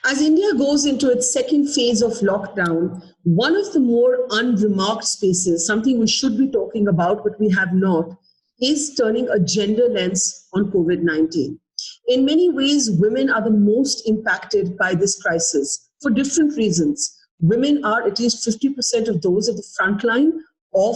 As India goes into its second phase of lockdown, one of the more unremarked spaces, something we should be talking about but we have not, is turning a gender lens on COVID 19. In many ways, women are the most impacted by this crisis for different reasons. Women are at least 50% of those at the front line of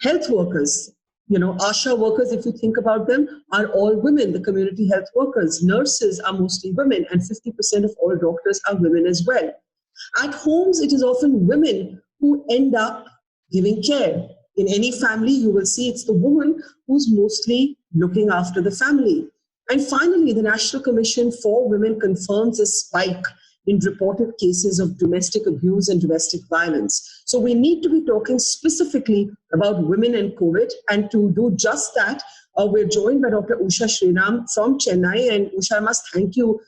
health workers. ASHA workers, if you think about them, are all women. The community health workers, nurses are mostly women, and 50% of all doctors are women as well. At homes, it is often women who end up giving care. In any family, you will see it's the woman who's mostly looking after the family. And finally, the National Commission for Women confirms a spike in reported cases of domestic abuse and domestic violence. So we need to be talking specifically about women and COVID. And to do just that, we're joined by Dr. Usha Sriram from Chennai. And Usha, I must thank you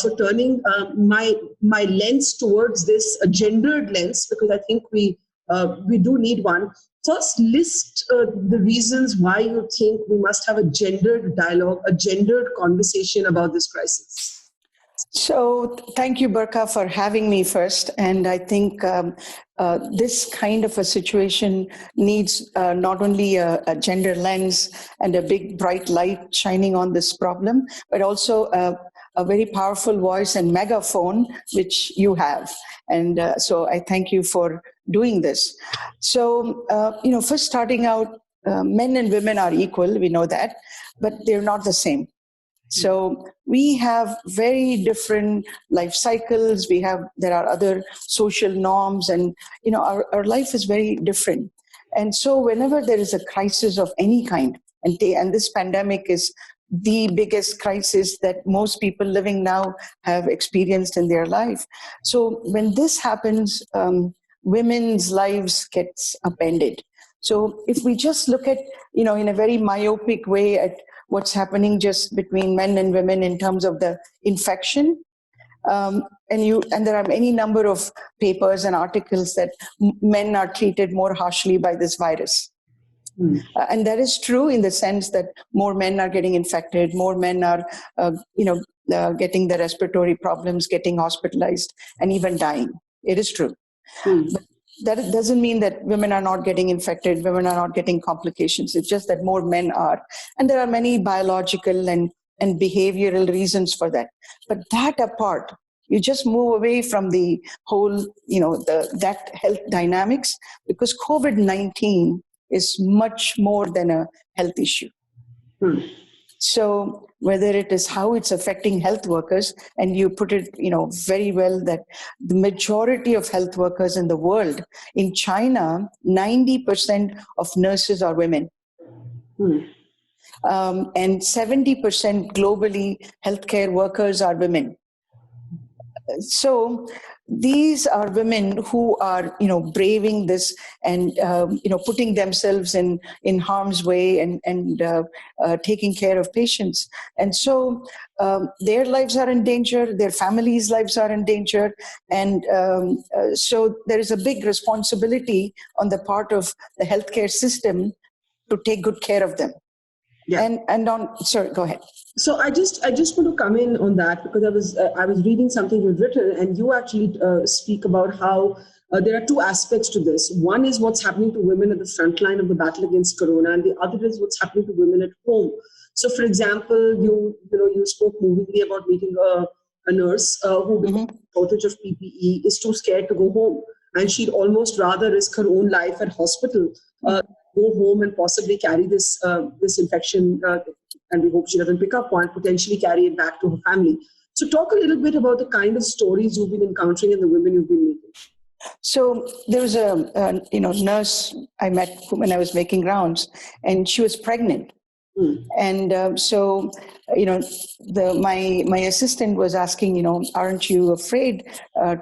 for turning my lens towards this gendered lens, because I think we do need one. First, list the reasons why you think we must have a gendered dialogue, a gendered conversation about this crisis. So thank you, Burqa, for having me first. And I think this kind of a situation needs not only a gender lens and a big bright light shining on this problem, but also a very powerful voice and megaphone, which you have. And so I thank you for doing this. So, first starting out, men and women are equal, we know that, but they're not the same. So we have very different life cycles. There are other social norms, and our life is very different. And so whenever there is a crisis of any kind, and this pandemic is the biggest crisis that most people living now have experienced in their life. So when this happens, women's lives gets upended. So if we just look at, in a very myopic way at what's happening just between men and women in terms of the infection, and there are any number of papers and articles that men are treated more harshly by this virus. And that is true in the sense that more men are getting infected, more men are, getting the respiratory problems, getting hospitalized, and even dying. It is true. But that doesn't mean that women are not getting infected, women are not getting complications. It's just that more men are. And there are many biological and behavioral reasons for that. But that apart, you just move away from the whole, that health dynamics, because COVID-19 is much more than a health issue. So whether it is how it's affecting health workers, and you put it, very well, that the majority of health workers in the world, in China, 90% of nurses are women. And 70% globally, healthcare workers are women. So these are women who are, braving this and, putting themselves in harm's way and taking care of patients. And so their lives are in danger, their families' lives are in danger. And so there is a big responsibility on the part of the healthcare system to take good care of them. Yeah. Sorry, go ahead. So I just want to come in on that, because I was reading something you've written, and you actually speak about how there are two aspects to this. One is what's happening to women at the front line of the battle against corona, and the other is what's happening to women at home. So, for example, you spoke movingly about meeting a nurse who, because of the shortage of PPE, is too scared to go home, and she'd almost rather risk her own life at hospital. Go home and possibly carry this infection, and we hope she doesn't pick up one, potentially carry it back to her family. So talk a little bit about the kind of stories you've been encountering and the women you've been meeting. So there was a nurse I met when I was making rounds, and she was pregnant. And so, my assistant was asking, aren't you afraid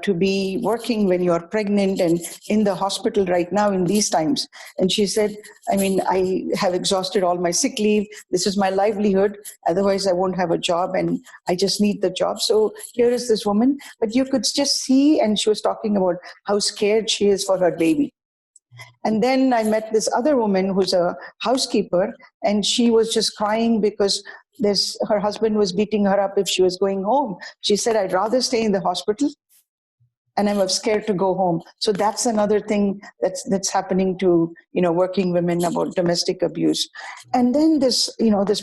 to be working when you're pregnant and in the hospital right now in these times? And she said, I have exhausted all my sick leave. This is my livelihood. Otherwise, I won't have a job, and I just need the job. So here is this woman. But you could just see, and she was talking about how scared she is for her baby. And then I met this other woman who's a housekeeper, and she was just crying because her husband was beating her up if she was going home. She said, I'd rather stay in the hospital and I'm scared to go home. So that's another thing that's happening to working women about domestic abuse. And then this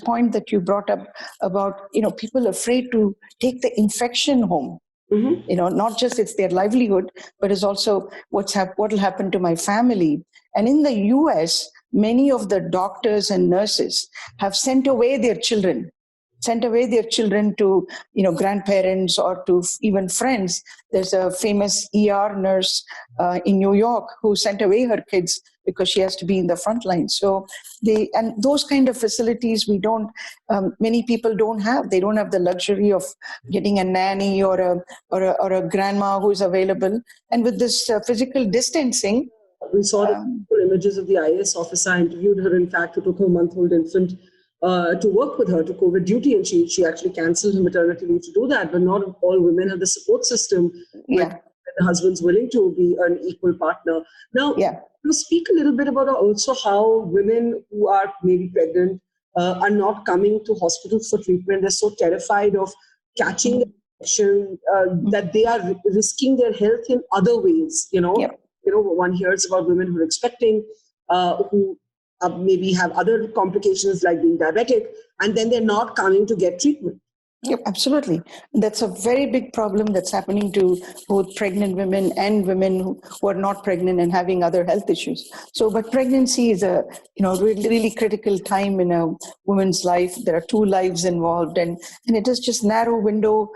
point that you brought up about people afraid to take the infection home. Not just it's their livelihood, but it's also what will happen to my family. And in the US, many of the doctors and nurses have sent away their children to grandparents or to even friends. There's a famous ER nurse in New York who sent away her kids because she has to be in the front line. So those kind of facilities many people don't have. They don't have the luxury of getting a nanny or a grandma who's available. And with this physical distancing, we saw the images of the IAS officer. I interviewed her, in fact, who took her month-old infant to work with her to COVID duty, and she actually cancelled her maternity leave to do that. But not all women have the support system where the husband's willing to be an equal partner. Now, to speak a little bit about also how women who are maybe pregnant are not coming to hospitals for treatment. They're so terrified of catching the infection that they are risking their health in other ways. One hears about women who are expecting, who maybe have other complications like being diabetic, and then they're not coming to get treatment. Yep, absolutely. That's a very big problem that's happening to both pregnant women and women who are not pregnant and having other health issues. So, but pregnancy is a really critical time in a woman's life. There are two lives involved, and it is just narrow window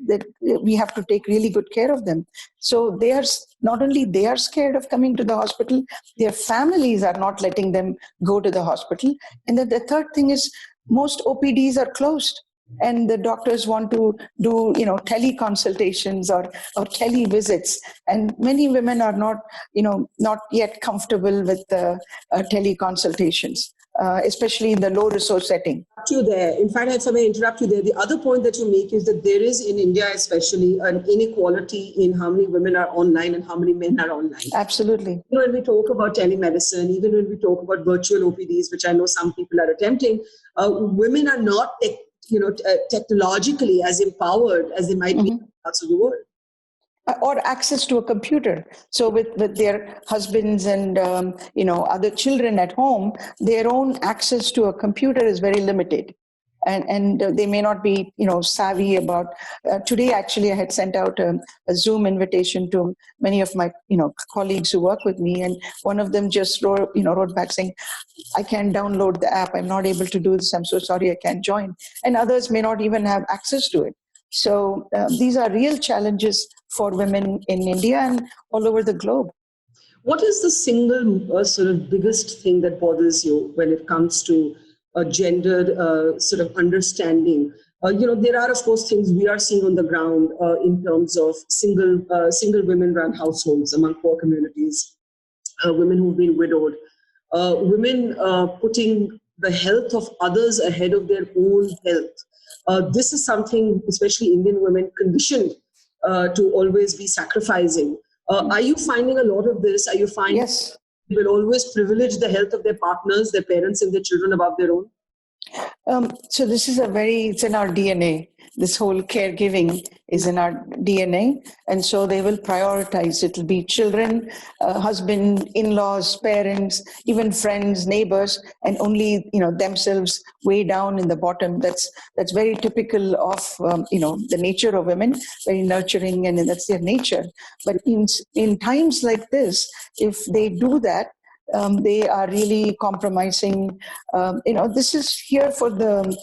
that we have to take really good care of them. So they are not only they are scared of coming to the hospital, their families are not letting them go to the hospital. And then the third thing is most OPDs are closed. And the doctors want to do, teleconsultations or televisits. And many women are not yet comfortable with teleconsultations, especially in the low resource setting. You there. In fact, if I may interrupt you there, the other point that you make is that there is in India especially an inequality in how many women are online and how many men are online. Absolutely. When we talk about telemedicine, even when we talk about virtual OPDs, which I know some people are attempting, women are not technologically as empowered as they might be in parts of the world. Or access to a computer. So with their husbands and other children at home, their own access to a computer is very limited. And they may not be savvy about today. Actually, I had sent out a Zoom invitation to many of my colleagues who work with me, and one of them just wrote back saying, I can't download the app, I'm not able to do this, I'm so sorry, I can't join. And others may not even have access to it. So these are real challenges for women in India and all over the globe. What is the single sort of biggest thing that bothers you when it comes to gendered sort of understanding? There are, of course, things we are seeing on the ground in terms of single women-run households among poor communities, women who've been widowed, women putting the health of others ahead of their own health. This is something, especially Indian women, conditioned to always be sacrificing. Are you finding a lot of this? Are you finding yes. Will always privilege the health of their partners, their parents, and their children above their own? So this is it's in our DNA. This whole caregiving is in our DNA. And so they will prioritize. It'll be children, husband, in-laws, parents, even friends, neighbors, and only, themselves way down in the bottom. That's very typical of, the nature of women, very nurturing, and that's their nature. But in times like this, if they do that, they are really compromising. This is here for the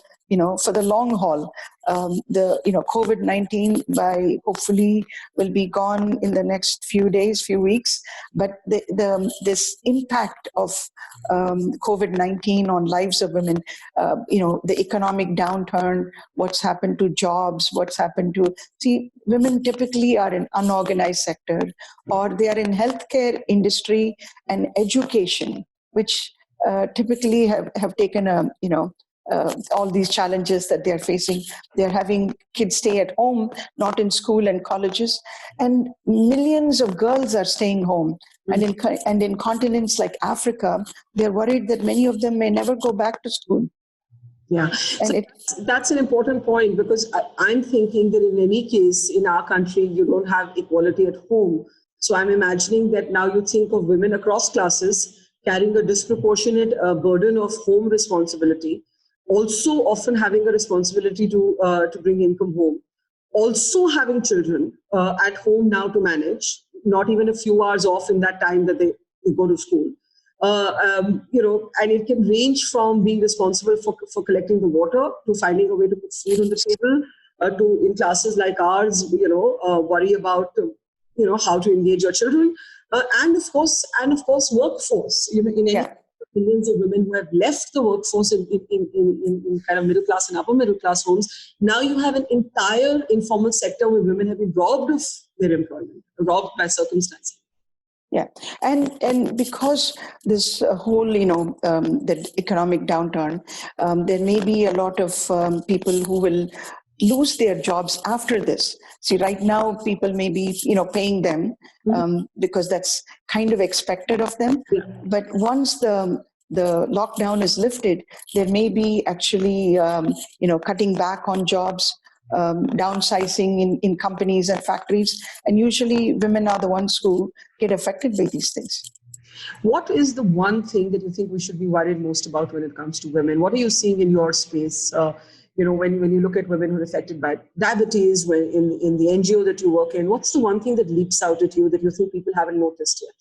long haul. COVID-19 hopefully will be gone in the next few days, few weeks. But this impact of COVID-19 on lives of women, the economic downturn, what's happened to jobs, women typically are in unorganized sector, or they are in healthcare industry and education, which typically have taken all these challenges that they're facing. They're having kids stay at home, not in school and colleges, and millions of girls are staying home. Mm-hmm. And in continents like Africa, they're worried that many of them may never go back to school. Yeah. And So that's an important point because I'm thinking that in any case in our country, you don't have equality at home. So I'm imagining that now you think of women across classes carrying a disproportionate burden of home responsibility, also often having a responsibility to bring income home, also having children at home now to manage, not even a few hours off in that time that they go to school. And it can range from being responsible for collecting the water to finding a way to put food on the table to in classes like ours, worry about, how to engage your children. And of course, workforce, in any yeah. millions of women who have left the workforce in kind of middle class and upper middle class homes. Now you have an entire informal sector where women have been robbed of their employment, robbed by circumstances. Yeah, and because this whole, the economic downturn, there may be a lot of people who will lose their jobs after this. See, right now, people may be, paying them because that's kind of expected of them. Yeah. But once the lockdown is lifted, there may be actually, cutting back on jobs, downsizing in companies and factories. And usually women are the ones who get affected by these things. What is the one thing that you think we should be worried most about when it comes to women? What are you seeing in your space? When you look at women who are affected by diabetes, when in the NGO that you work in, what's the one thing that leaps out at you that you think people haven't noticed yet?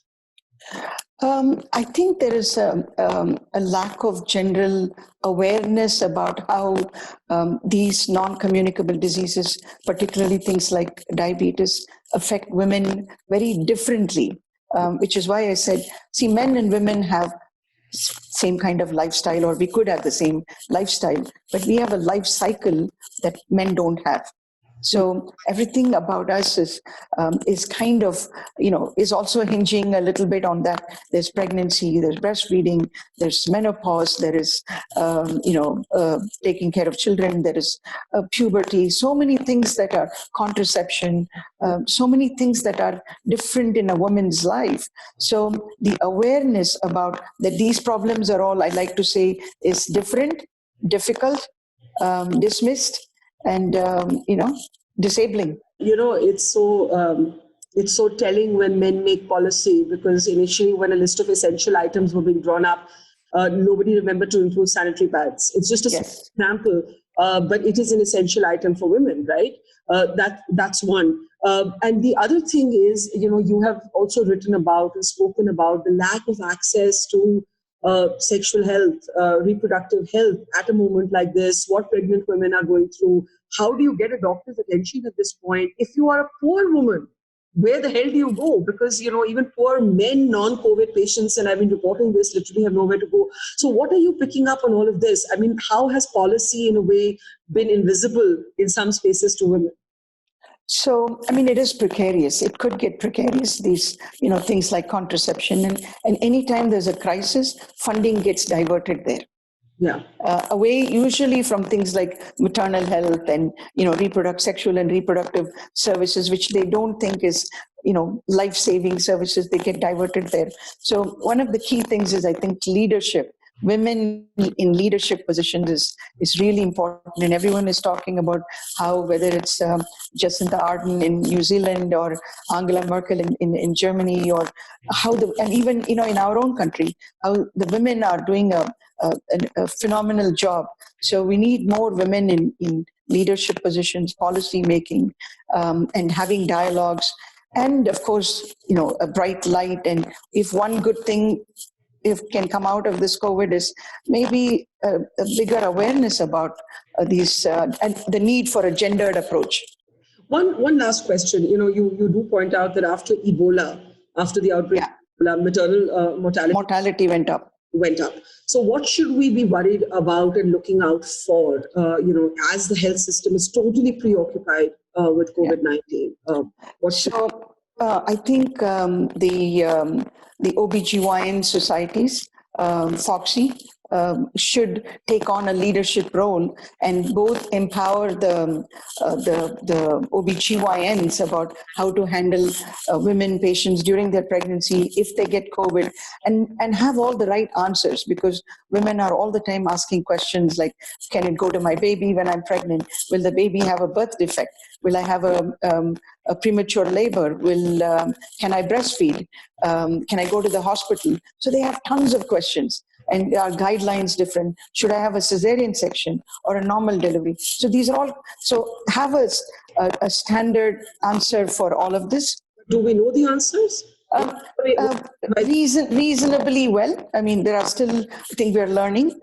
I think there is a lack of general awareness about how these non-communicable diseases, particularly things like diabetes, affect women very differently, which is why I said, see, men and women have same kind of lifestyle, or we could have the same lifestyle, but we have a life cycle that men don't have. So everything about us is kind of, is also hinging a little bit on that. There's pregnancy, there's breastfeeding, there's menopause, there is, taking care of children, there is puberty, so many things that are contraception, so many things that are different in a woman's life. So the awareness about that these problems are all, I like to say, is different, difficult, dismissed, and disabling. It's so telling when men make policy, because initially when a list of essential items were being drawn up, nobody remembered to include sanitary pads. It's just a Yes. example, but it is an essential item for women, right? That's one. And the other thing is, you have also written about and spoken about the lack of access to sexual health, reproductive health at a moment like this, what pregnant women are going through. How do you get a doctor's attention at this point? If you are a poor woman, where the hell do you go? Because, even poor men, non-COVID patients, and I've been reporting this, literally have nowhere to go. So what are you picking up on all of this? I mean, how has policy in a way been invisible in some spaces to women? So, I mean, it is precarious. It could get precarious, these, things like contraception. And anytime there's a crisis, funding gets diverted there. Yeah. Away usually from things like maternal health and, sexual and reproductive services, which they don't think is, life-saving services, they get diverted there. So one of the key things is, I think, leadership. Women in leadership positions is really important, and everyone is talking about how, whether it's Jacinda Ardern in New Zealand or Angela Merkel in Germany, or how and even in our own country, how the women are doing a phenomenal job. So we need more women in leadership positions, policy making, and having dialogues, and of course, a bright light. And if one good thing can come out of this COVID is maybe a bigger awareness about these and the need for a gendered approach. One last question. You do point out that after Ebola, after the outbreak, Ebola, maternal mortality went up. So what should we be worried about and looking out for, as the health system is totally preoccupied with COVID-19? I think the OBGYN societies, FOGSI, should take on a leadership role and both empower the OBGYNs about how to handle women patients during their pregnancy if they get COVID, and have all the right answers, because women are all the time asking questions like, can it go to my baby when I'm pregnant? Will the baby have a birth defect? Will I have a premature labor? Can I breastfeed? Can I go to the hospital? So they have tons of questions. And are guidelines different? Should I have a cesarean section or a normal delivery? So these are all, so have a standard answer for all of this. Do we know the answers? Reasonably well. I mean, there are still, I think we're learning.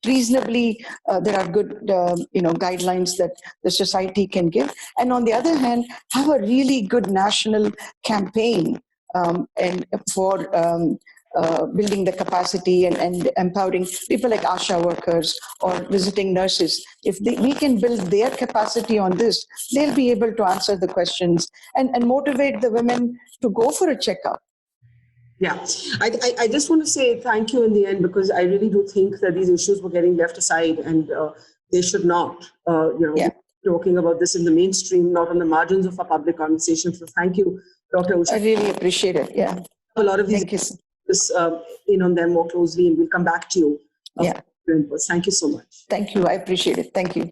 Reasonably, there are good, guidelines that the society can give. And on the other hand, have a really good national campaign and for building the capacity and empowering people like ASHA workers or visiting nurses. If we can build their capacity on this, they'll be able to answer the questions and motivate the women to go for a checkup. Yeah, I just want to say thank you in the end, because I really do think that these issues were getting left aside, and they should not. Talking about this in the mainstream, not on the margins of our public conversation. So thank you, Dr. Usha. I really appreciate it. Yeah, a lot of these in on them more closely, and we'll come back to you. Yeah. Thank you so much. Thank you. I appreciate it. Thank you.